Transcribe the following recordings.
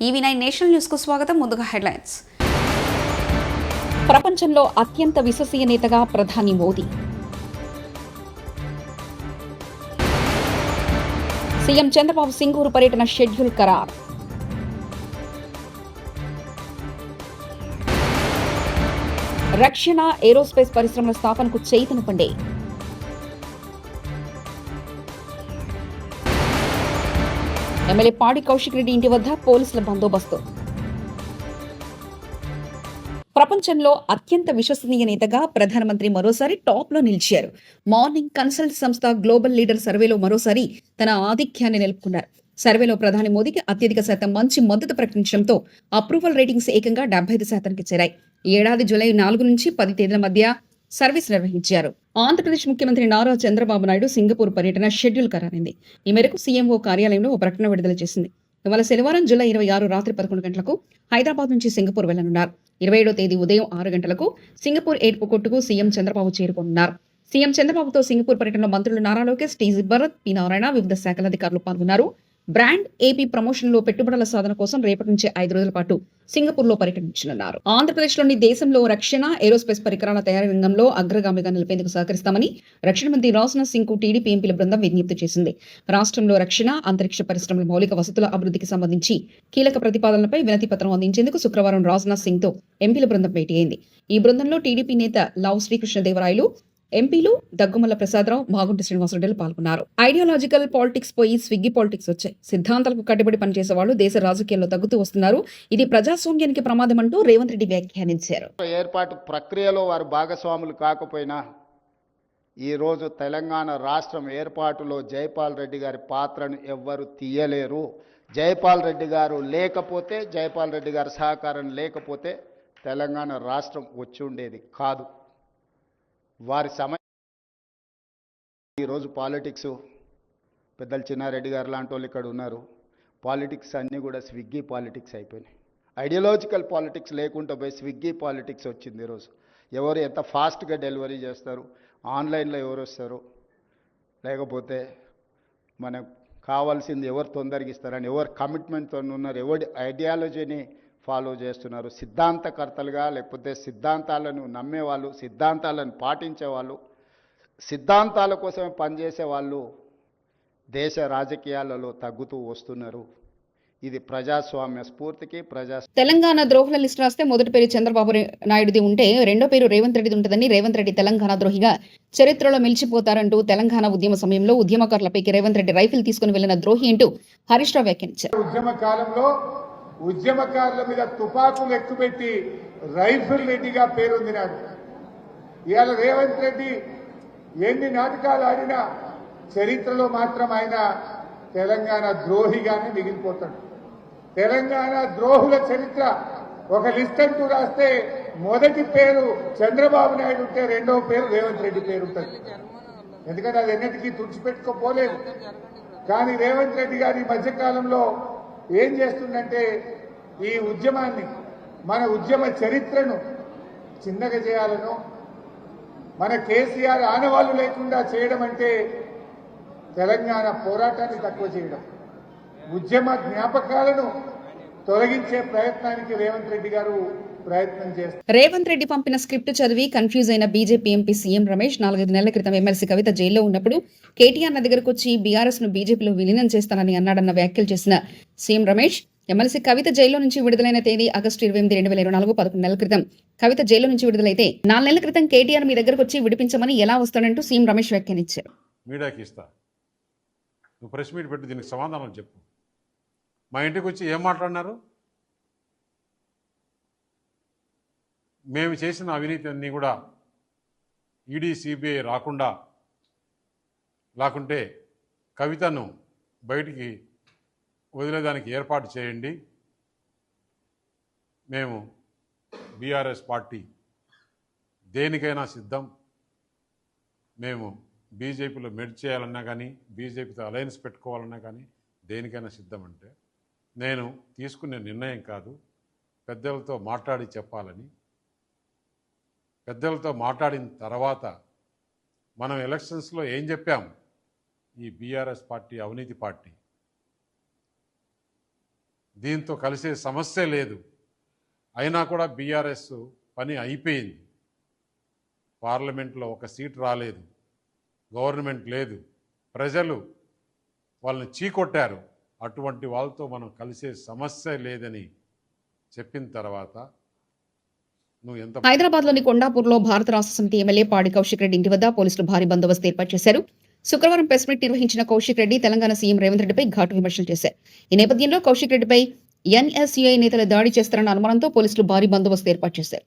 ఈవీ9 national news కు స్వాగతం. ముందుగా హెడ్లైన్స్. ప్రపంచంలో అత్యంత విశ్వసనీయ నేతగా ప్రధాని మోదీ. సీఎం చంద్రబాబు సింగూరు పర్యటన షెడ్యూల్ ఖరారు. రక్షణ ఏరోస్పేస్ పరిశ్రమల స్థాపనకు చైతన్య పండే. ఎమ్మెల్యే పాడి కౌశిక్ రెడ్డి ఇంటి వద్ద పోలీసుల బందోబస్తు. ప్రపంచంలో అత్యంత విశ్వసనీయ నేతగా ప్రధానమంత్రి మరోసారి టాప్ లో నిలిచారు. మార్నింగ్ కన్సల్ట్ సంస్థ గ్లోబల్ లీడర్ సర్వేలో మరోసారి తన ఆధిక్యాన్ని నిలుపుకున్నారు. సర్వేలో ప్రధాని మోదీకి అత్యధిక శాతం మంచి మద్దతు ప్రకటించడంతో అప్రూవల్ రేటింగ్స్ ఏకంగా 75% చేరాయి. ఈ ఏడాది జూలై 4 నుంచి 10 తేదీల మధ్య సర్వీస్ నిర్వహించారు. ఆంధ్రప్రదేశ్ ముఖ్యమంత్రి నారా చంద్రబాబు నాయుడు సింగపూర్ పర్యటన షెడ్యూల్ ఖరారైంది. ఈ మేరకు సీఎంఓ కార్యాలయంలో ఓ ప్రకటన విడుదల చేసింది. ఇవాళ శనివారం జూలై 26 రాత్రి 11 గంటలకు హైదరాబాద్ నుంచి సింగపూర్ వెళ్లనున్నారు. 27వ తేదీ ఉదయం 6 గంటలకు సింగపూర్ ఎయిర్పోర్టుకు సీఎం చంద్రబాబు చేరుకోనున్నారు. సీఎం చంద్రబాబుతో సింగపూర్ పర్యటనలో మంత్రులు నారా లోకేష్, టీజీ భరత్, పి నారాయణ, వివిధ శాఖల అధికారులు పాల్గొన్నారు. బ్రాండ్ ఏపీ ప్రమోషన్ లో పెట్టుబడుల సాధన కోసం రేపటి నుంచి 5 రోజుల పాటు సింగపూర్ లో పర్యటించనున్నారు. ఆంధ్రప్రదేశ్లోని దేశంలో రక్షణ ఏరోస్పేస్ పరికరాల తయారీ రంగంలో అగ్రగామిగా నిలిపేందుకు సహకరిస్తామని రక్షణ మంత్రి రాజ్నాథ్ సింగ్ కు టీడీపీ ఎంపీల బృందం విజ్ఞప్తి చేసింది. రాష్ట్రంలో రక్షణ, అంతరిక్ష పరిశ్రమల మౌలిక వసతుల అభివృద్ధికి సంబంధించి కీలక ప్రతిపాదనలపై వినతి పత్రం అందించేందుకు శుక్రవారం రాజ్నాథ్ సింగ్ తో ఎంపీల బృందం భేటీ అయింది. ఈ బృందంలో టీడీపీ నేత లావు శ్రీకృష్ణదేవరాయలు, ఎంపీలు దగ్గుమల్ల ప్రసాదరావు, మాగుంటి శ్రీనివాసరెడ్డిలు పాల్గొన్నారు. ఐడియాలజికల్ పాలిటిక్స్ పోయి స్విగ్గీ పాలిటిక్స్ వచ్చాయి. సిద్ధాంతాలకు కట్టుబడి పనిచేసే వాళ్ళు దేశ రాజకీయాల్లో తగ్గుతూ వస్తున్నారు. ఇది ప్రజాస్వామ్యానికి ప్రమాదం అంటూ రేవంత్ రెడ్డి వ్యాఖ్యానించారు. ఏర్పాటు ప్రక్రియలో వారు భాగస్వాములు కాకపోయినా ఈరోజు తెలంగాణ రాష్ట్రం ఏర్పాటులో జైపాల్ రెడ్డి గారి పాత్రను ఎవ్వరు తీయలేరు. జైపాల్ రెడ్డి గారు లేకపోతే, జైపాల్ రెడ్డి గారి సహకారం లేకపోతే తెలంగాణ రాష్ట్రం వచ్చి ఉండేది కాదు. వారి సమయం ఈరోజు పాలిటిక్స్ పెద్దలు చిన్నారెడ్డి గారు లాంటి వాళ్ళు ఇక్కడ ఉన్నారు. పాలిటిక్స్ అన్నీ కూడా స్విగ్గీ పాలిటిక్స్ అయిపోయినాయి. ఐడియాలజికల్ పాలిటిక్స్ లేకుండా పోయి స్విగ్గీ పాలిటిక్స్ వచ్చింది. ఈరోజు ఎవరు ఎంత ఫాస్ట్గా డెలివరీ చేస్తారు, ఆన్లైన్లో ఎవరు వస్తారు, లేకపోతే మనకు కావాల్సింది ఎవరు తొందరగా ఇస్తారని, ఎవరు కమిట్మెంట్తో ఉన్నారు, ఎవరి ఐడియాలజీని ఫాలో చేస్తున్నారు, సిద్ధాంతకర్తలుగా లేకపోతే సిద్ధాంతాలను నమ్మేవాళ్ళు, సిద్ధాంతాలను పాటించేవాళ్ళు, సిద్ధాంతాల కోసమే పనిచేసే వాళ్ళు దేశ రాజకీయాలలో తగ్గుతూ వస్తున్నారు. ఇది ప్రజాస్వామ్య స్ఫూర్తికి తెలంగాణ ద్రోహుల లిస్టు రాస్తే మొదటి పేరు చంద్రబాబు నాయుడుది ఉంటే రెండో పేరు రేవంత్ రెడ్డిది ఉంటుందని, రేవంత్ రెడ్డి తెలంగాణ ద్రోహిగా చరిత్రలో మిలిచిపోతారంటూ తెలంగాణ ఉద్యమ సమయంలో ఉద్యమకారులపైకి రేవంత్ రెడ్డి రైఫిల్ తీసుకుని వెళ్లిన ద్రోహి అంటూ హరీష్ రావు వ్యాఖ్యానించారు. ఉద్యమ కాలంలో ఉద్యమకారుల మీద తుపాకులు ఎక్కుపెట్టి రైఫిల్ రెడ్డిగా పేరొందినాడు. ఇవాళ రేవంత్ రెడ్డి ఎన్ని నాటకాలు ఆడినా చరిత్రలో మాత్రం ఆయన తెలంగాణ ద్రోహిగానే మిగిలిపోతాడు. తెలంగాణ ద్రోహుల చరిత్ర ఒక లిస్ట్ అంటూ రాస్తే మొదటి పేరు చంద్రబాబు నాయుడు ఉంటే రెండవ పేరు రేవంత్ రెడ్డి పేరు ఉంటుంది. ఎందుకంటే అది ఎన్నిటికీ తుడిచిపెట్టుకోపోలేదు. కానీ రేవంత్ రెడ్డి గారి మధ్యకాలంలో ఏం చేస్తుందంటే ఈ ఉద్యమాన్ని, మన ఉద్యమ చరిత్రను చిన్నగా చేయాలను, మన కేసీఆర్ ఆనవాళ్లు లేకుండా చేయడం అంటే తెలంగాణ పోరాటాన్ని తక్కువ చేయడం, ఉద్యమ జ్ఞాపకాలను తొలగించే ప్రయత్నానికి రేవంత్ రెడ్డి గారు ప్రయత్నం చేస్తారు. రేవంత్ రెడ్డి పంపిన స్క్రిప్ట్ చదివి కన్ఫ్యూజ్ అయిన బీజేపీ ఎంపీ సీఎం రమేష్ 4-5 నెలల క్రితం ఎమ్మెల్సీ కవిత జైల్లో ఉన్నప్పుడు కేటీఆర్ నా దగ్గరకు వచ్చి బీఆర్ఎస్ ను బీజేపీలో విలీనం చేస్తానని అన్నాడన్న వ్యాఖ్యలు చేసిన సీఎం రమేష్, ఎమ్మెల్సీ కవిత జైల్లో నుంచి విడుదలైన తేదీ ఆగస్టు 28, 2024, 11 నెలల క్రితం కవిత జైల్లో నుంచి విడుదలైతే 4 నెలల క్రితం కేటీఆర్ మీ దగ్గరకు వచ్చి విడిపించమని ఎలా వస్తాడంటూ సీఎం రమేష్ వ్యాఖ్యానించారు. మీడియాకి ఇస్తా, నువ్వు ప్రెస్ మీట్ పెట్టి దీనికి సమాధానం చెప్పు. మా ఇంటికి వచ్చి ఏం మాట్లాడినారు? మేము చేసిన అవినీతి అన్నీ కూడా ఈడీ, సిబిఐ రాకుండా, లేకుంటే కవితను బయటికి వదిలేదానికి ఏర్పాటు చేయండి. మేము బీఆర్ఎస్ పార్టీ దేనికైనా సిద్ధం. మేము బీజేపీలో మెర్జ్ చేయాలన్నా కానీ, బీజేపీతో అలయన్స్ పెట్టుకోవాలన్నా కానీ దేనికైనా సిద్ధం. అంటే నేను తీసుకునే నిర్ణయం కాదు, పెద్దలతో మాట్లాడి చెప్పాలని. పెద్దలతో మాట్లాడిన తర్వాత మనం ఎలక్షన్స్లో ఏం చెప్పాం? ఈ బీఆర్ఎస్ పార్టీ అవినీతి పార్టీ, దీంతో కలిసే సమస్య లేదు. అయినా కూడా బీఆర్ఎస్ పని అయిపోయింది. పార్లమెంట్లో ఒక సీట్ రాలేదు, గవర్నమెంట్ లేదు, ప్రజలు వాళ్ళని చీకొట్టారు. అటువంటి వాళ్ళతో మనం కలిసే సమస్య లేదని చెప్పిన తర్వాత నువ్వు ఎంత హైదరాబాద్లోని కొండాపూర్లో భారత రాష్ట్ర సమితి ఎమ్మెల్యే పాడి కౌశిక్ రెడ్డి ఇంటి వద్ద పోలీసులు భారీ బందోబస్తు ఏర్పాటు చేశారు. శుక్రవారం ప్రెస్ మీట్ నిర్వహించిన కౌశిక్ రెడ్డి తెలంగాణ సీఎం రేవంత్ రెడ్డిపై ఘాటు విమర్శలు చేశారు. ఈ నేపథ్యంలో కౌశిక్ రెడ్డిపై ఎన్ఎస్యుఐ నేతలు దాడి చేస్తారన్న అనుమానంతో పోలీసులు భారీ బందోబస్తు ఏర్పాటు చేశారు.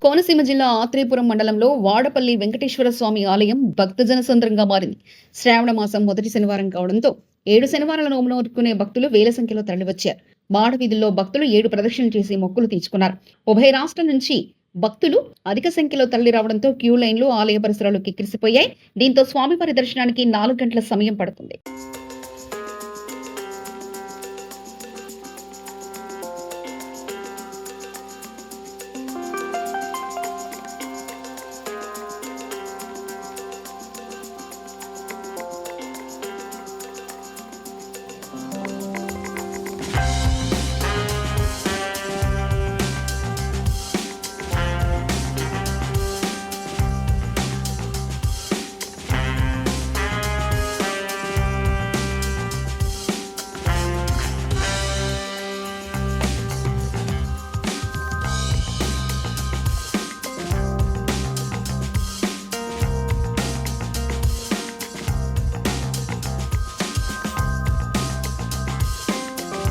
కోనసీమ జిల్లా ఆత్రేయపురం మండలంలో వాడపల్లి వెంకటేశ్వర స్వామి ఆలయం భక్తజన సంద్రంగా మారింది. శ్రావణ మాసం మొదటి శనివారం కావడంతో 7 శనివారాల నోమును నోరుకునే భక్తులు వేల సంఖ్యలో తరలివచ్చారు. మాడవీధుల్లో భక్తులు 7 ప్రదక్షిణలు చేసి మొక్కులు తీర్చుకున్నారు. ఉభయ రాష్ట్రాల నుంచి భక్తులు అధిక సంఖ్యలో తరలి రావడంతో క్యూ లైన్లు ఆలయ పరిసరాలు కిక్కిరిసిపోయాయి. దీంతో స్వామివారి దర్శనానికి 4 గంటల సమయం పడుతుంది.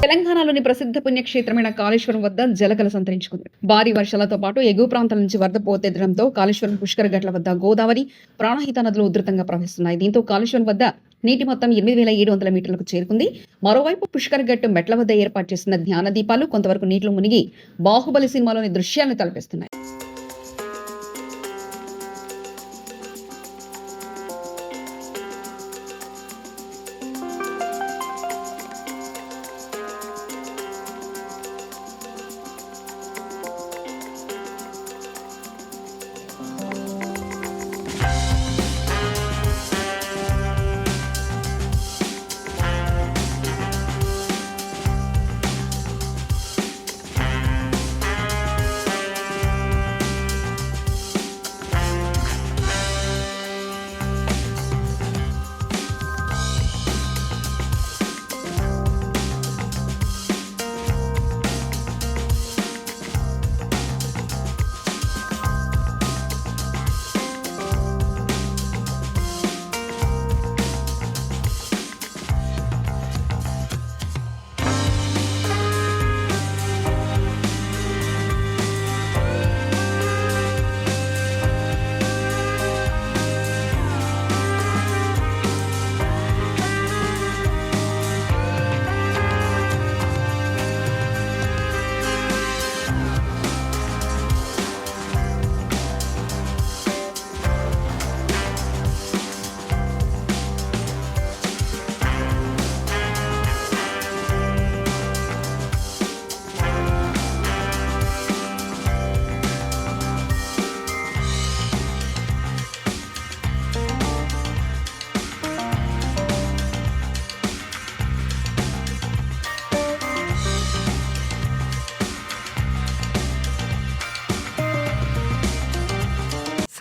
తెలంగాణలోని ప్రసిద్ధ పుణ్యక్షేత్రమైన కాళేశ్వరం వద్ద జలకల సంతరించుకుంది. భారీ వర్షాలతో పాటు ఎగువ ప్రాంతాల నుంచి వరద పోతెత్తడంతో కాళేశ్వరం పుష్కర ఘట్ల వద్ద గోదావరి, ప్రాణహిత నదులు ఉధృతంగా ప్రవహిస్తున్నాయి. దీంతో కాళేశ్వరం వద్ద నీటి మొత్తం 8,700 మీటర్లకు చేరుకుంది. మరోవైపు పుష్కర ఘట్టు మెట్ల వద్ద ఏర్పాటు చేసిన ధ్యాన దీపాలు కొంతవరకు నీటిలో మునిగి బాహుబలి సినిమాలోని దృశ్యాలను తలపిస్తున్నాయి.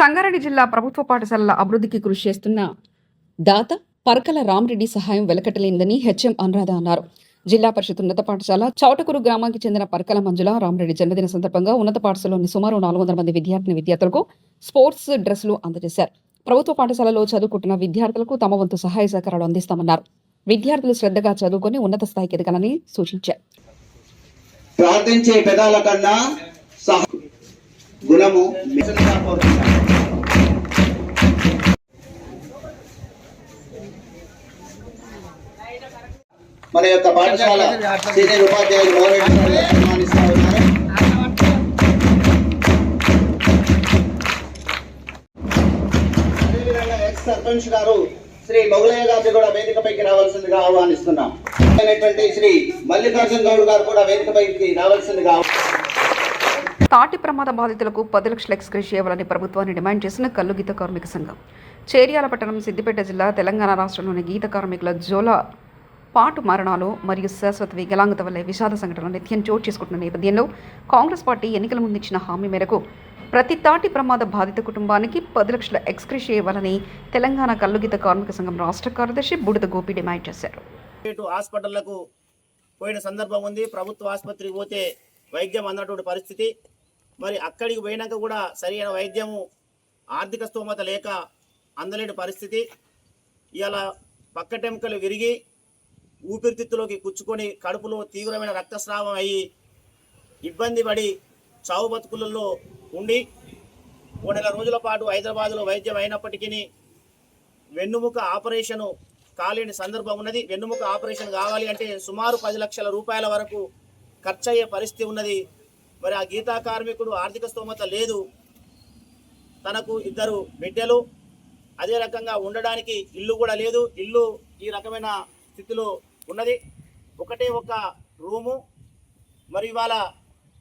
సంగారెడ్డి జిల్లా ప్రభుత్వ పాఠశాలల అభివృద్ధికి కృషి చేస్తున్న దాత పరకల రామరెడ్డి సహాయం వెలకట్టలేనిదని హెచ్ఎం అనురాధ అన్నారు. జిల్లా పరిషత్ ఉన్నత పాఠశాల చౌటకూరు గ్రామానికి చెందిన పరకల మంజుల రామరెడ్డి జన్మదిన సందర్భంగా ఉన్నత పాఠశాలలోని సుమారు 400 మంది విద్యార్థులకు స్పోర్ట్స్ డ్రెస్సులు అందజేశారు. ప్రభుత్వ పాఠశాలలో చదువుకుంటున్న విద్యార్థులకు తమ వంతు సహాయ సహకారాలు అందిస్తామన్నారు. విద్యార్థులు శ్రద్ధగా చదువుకొని ఉన్నత స్థాయికి ఎదగాలని సూచించారు. ప్రార్థించే పెదాల కన్నా గుణము మన యొక్క పాఠశాల సీనియర్ ఉపాధ్యాయులు సన్మానిస్తా ఉన్నారు. అదేవిధంగా ఎక్స్ సర్పంచ్ గారు శ్రీ మొగలయ్య గారిని కూడా వేదికపైకి రావాల్సిందిగా ఆహ్వానిస్తున్నాం. శ్రీ మల్లికార్జున గౌడ్ గారు కూడా వేదికపైకి రావాల్సిందిగా. తాటి ప్రమాద బాధితులకు 10 లక్షల ఎక్స్గ్రేషియా ఇవ్వాలని ప్రభుత్వాన్ని డిమాండ్ చేసిన కల్లు గీత కార్మిక సంఘం. చేర్యాల పట్టణం, సిద్దిపేట జిల్లా, తెలంగాణ రాష్ట్రంలోని గీత కార్మికుల జోల పాటు మరణాలు మరియు శాశ్వత వికలాంగత వల్లే విషాద సంఘటనలు నిత్యం చోటు చేసుకుంటున్న నేపథ్యంలో కాంగ్రెస్ పార్టీ ఎన్నికల ముందు ఇచ్చిన హామీ మేరకు ప్రతి తాటి ప్రమాద బాధిత కుటుంబానికి 10 లక్షల ఎక్స్గ్రేషియా ఇవ్వాలని తెలంగాణ కల్లుగీత కార్మిక సంఘం రాష్ట్ర కార్యదర్శి బూడిద గోపి డిమాండ్ చేశారు. హాస్పిటళ్లకు పోయిన సందర్భం ఉంది. ప్రభుత్వ ఆసుపత్రికి పోతే వైద్యం అందనటువంటి పరిస్థితి. మరి అక్కడికి పోయినాక కూడా సరైన వైద్యము ఆర్థిక స్తోమత లేక అందలేని పరిస్థితి. ఇవాళ పక్కటెముకలు విరిగి ఊపిరితిత్తులోకి కుచ్చుకొని కడుపులో తీవ్రమైన రక్తస్రావం అయ్యి ఇబ్బంది పడి చావు బతుకులలో ఉండి 3 నెలల రోజుల పాటు హైదరాబాద్లో వైద్యం అయినప్పటికీ వెన్నుముక ఆపరేషను కాలేని సందర్భం ఉన్నది. వెన్నుముక ఆపరేషన్ కావాలి అంటే సుమారు 10 లక్షల రూపాయల వరకు ఖర్చు అయ్యే పరిస్థితి ఉన్నది. మరి ఆ గీతా కార్మికుడు ఆర్థిక స్తోమత లేదు. తనకు 2 బిడ్డలు, అదే రకంగా ఉండడానికి ఇల్లు కూడా లేదు. ఇల్లు ఈ రకమైన స్థితిలో ఉన్నది. ఒకటే ఒక రూము. మరి ఇవాళ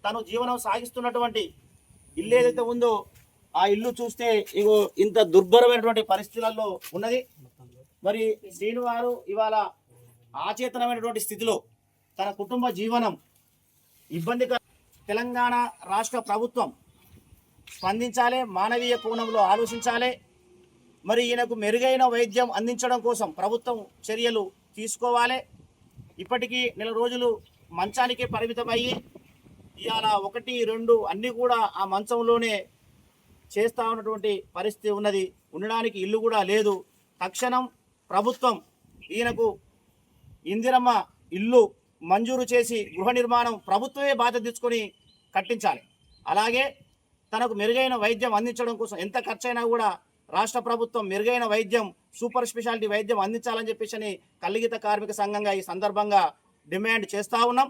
తను జీవనం సాగిస్తున్నటువంటి ఇల్లు ఏదైతే ఉందో ఆ ఇల్లు చూస్తే ఇగో ఇంత దుర్భరమైనటువంటి పరిస్థితులలో ఉన్నది. మరి శ్రీనివారు ఇవాళ ఆచేతనమైనటువంటి స్థితిలో తన కుటుంబ జీవనం ఇబ్బందికర. తెలంగాణ రాష్ట్ర ప్రభుత్వం స్పందించాలి, మానవీయ కోణంలో ఆలోచించాలి. మరి ఈయనకు మెరుగైన వైద్యం అందించడం కోసం ప్రభుత్వం చర్యలు తీసుకోవాలి. ఇప్పటికీ 1 నెల రోజులు మంచానికే పరిమితమయ్యి ఇవాళ 1, 2 అన్నీ కూడా ఆ మంచంలోనే చేస్తూ ఉన్నటువంటి పరిస్థితి ఉన్నది. ఉండడానికి ఇల్లు కూడా లేదు. తక్షణం ప్రభుత్వం ఈయనకు ఇందిరమ్మ ఇల్లు మంజూరు చేసి గృహ నిర్మాణం ప్రభుత్వమే బాధ్యత తీసుకొని కట్టించాలి. అలాగే తనకు మెరుగైన వైద్యం అందించడం కోసం ఎంత ఖర్చైనా కూడా రాష్ట్ర ప్రభుత్వం మెరుగైన వైద్యం, సూపర్ స్పెషాలిటీ వైద్యం అందించాలని చెప్పేసి కల్లుగీత కార్మిక సంఘంగా ఈ సందర్భంగా డిమాండ్ చేస్తూ ఉన్నాం.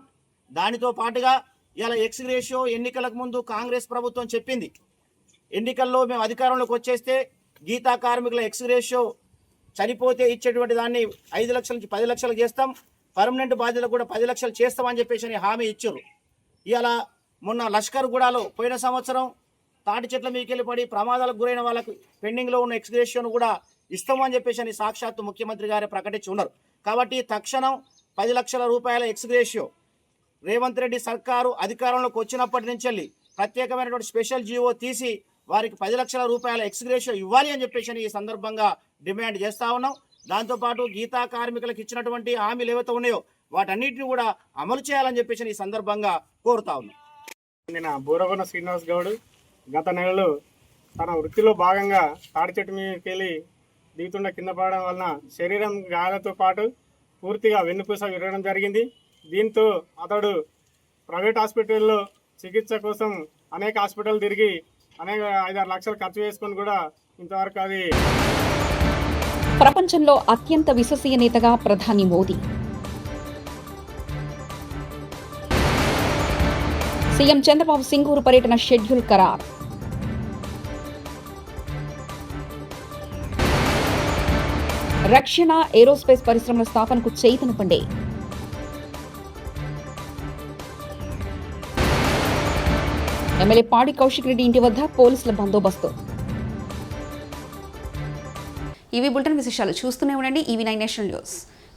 దానితో పాటుగా ఇలా ఎక్స్ రేషియో ఎన్నికలకు ముందు కాంగ్రెస్ ప్రభుత్వం చెప్పింది, ఎన్నికల్లో మేము అధికారంలోకి వచ్చేస్తే గీతా కార్మికుల ఎక్స్ రేషియో చనిపోతే ఇచ్చేటువంటి దాన్ని 5 లక్షల నుంచి 10 లక్షలు చేస్తాం, పర్మనెంట్ బాధ్యతలు కూడా 10 లక్షలు చేస్తామని చెప్పేసి హామీ ఇచ్చారు. ఇలా మొన్న లష్కర్గూడలో పోయిన సంవత్సరం తాటి చెట్ల మీదకెళ్ళి పడి ప్రమాదాలకు గురైన వాళ్ళకు పెండింగ్లో ఉన్న ఎక్స్ రేషియోను కూడా ఇస్తామని చెప్పేసి సాక్షాత్తు ముఖ్యమంత్రి గారే ప్రకటించి ఉన్నారు. కాబట్టి తక్షణం 10 లక్షల రూపాయల ఎక్స్ రేషియో రేవంత్ రెడ్డి సర్కారు అధికారంలోకి వచ్చినప్పటి నుంచి ప్రత్యేకమైనటువంటి స్పెషల్ జీవో తీసి వారికి 10 లక్షల రూపాయల ఎక్స్ రేషియో ఇవ్వాలి అని చెప్పేసి ఈ సందర్భంగా డిమాండ్ చేస్తూ ఉన్నాం. దాంతోపాటు గీతా కార్మికులకు ఇచ్చినటువంటి హామీలు ఏవైతే ఉన్నాయో వాటన్నిటిని కూడా అమలు చేయాలని చెప్పేసి ఈ సందర్భంగా కోరుతా ఉన్నాం. నిన్న బూరగొండ శ్రీనివాస్ గౌడ్ గత నెలలో తన వృత్తిలో భాగంగా తాడి చెట్టు మీదకి వెళ్ళి దిగుతుండ కింద పడడం వలన శరీరం గాయాలతో పాటు పూర్తిగా వెన్నుపూస విరగడం జరిగింది. దీంతో అతడు ప్రైవేట్ హాస్పిటల్లో చికిత్స కోసం అనేక హాస్పిటల్ తిరిగి అనేక 5-6 లక్షలు ఖర్చు చేసుకొని కూడా ఇంతవరకు అది. ప్రపంచంలో అత్యంత విశ్వసనీయ నేతగా ప్రధాని మోదీ. సీఎం చంద్రబాబు సింగూరు పర్యటన షెడ్యూల్ ఖరారు. రక్షణ, ఏరోస్పేస్ పరిశ్రమల స్థాపనకు చైతన్య పండే. ఎమ్మెల్యే పాడి కౌశిక్ రెడ్డి ఇంటి వద్ద పోలీసుల బందోబస్తు. ఇవి బులెటిన్ విశేషాలు. చూస్తూనే ఉండండి EV9 నేషనల్ న్యూస్.